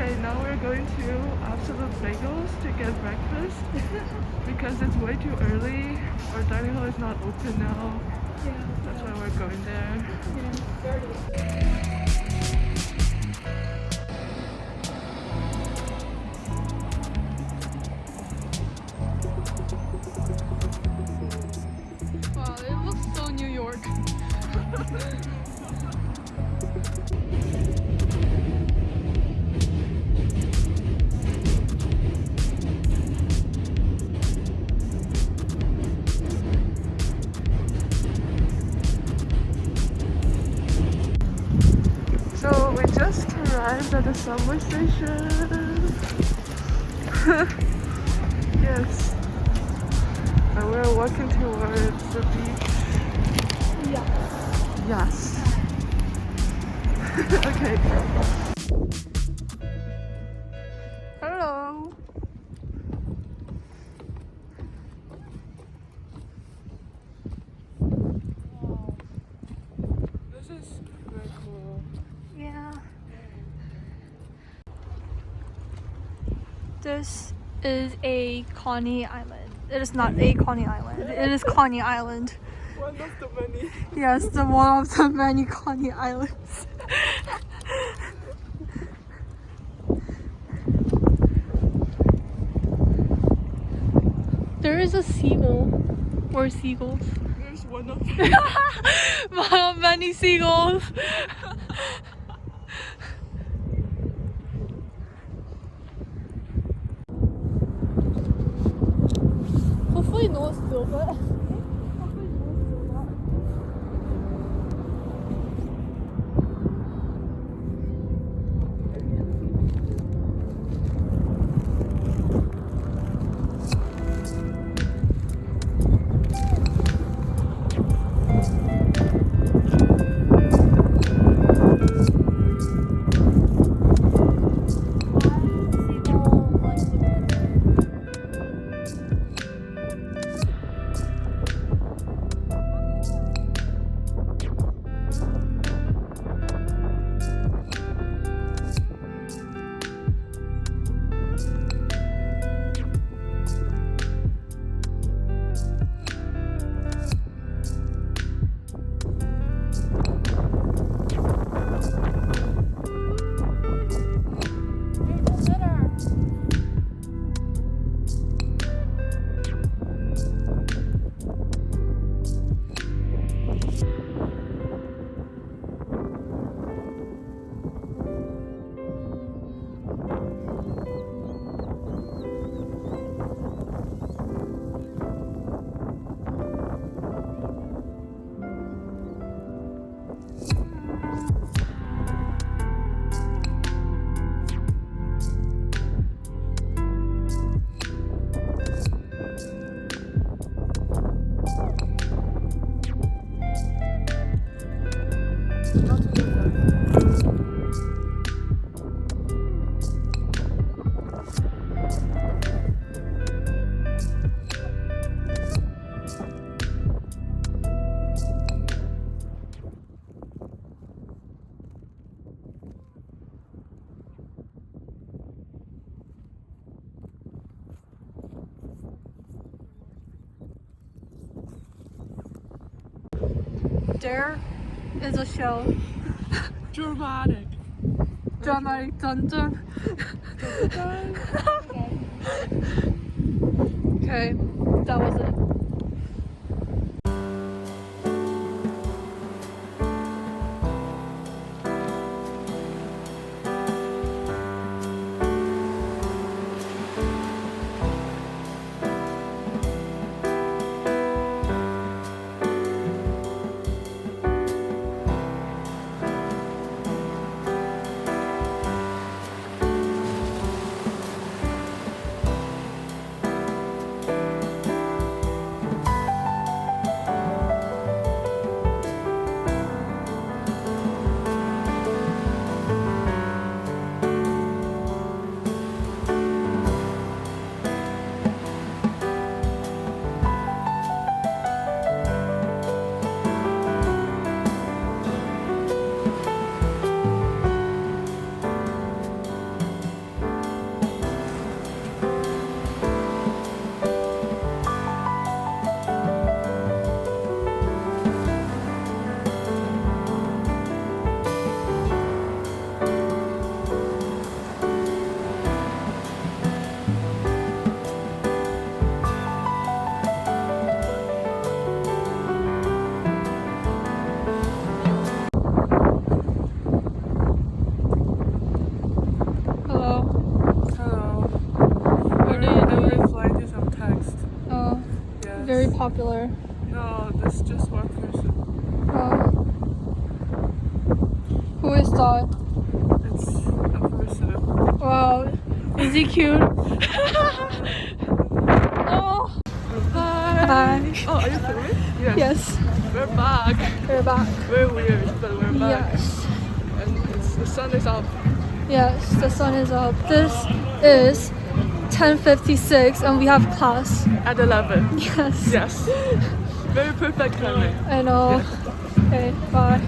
Okay, now we're going to Absolute Bagels to get breakfast because it's way too early. Our dining hall is not open now. Yeah. That's why we're going there. Wow, it looks so New York. So we just arrived at the subway station. Yes. And we're walking towards the beach. Yeah. Yes. Okay. Hello. Wow. This is very cool. Yeah. This is a Coney Island. It is not a Coney Island. It is Coney Island. One of the many. Yes, the one of the many Coney Islands. There is a seagull or seagulls. There's one of Many seagulls. Hopefully no one spills it. There is a shell. dramatic. Dramatic dun dun. Okay, that was it. popular. No, this is just one person. Who is that? It's a person. Wow. Is he cute? Oh. Hi. Oh, are you filming? Yes. We're back. We're back. We're weird, but we're back. Yes. And the sun is up. Yes, the sun is up. This is 10:56 and we have class. At 11. Yes. Yes. Very perfect timing. I know. Yeah. Okay, bye.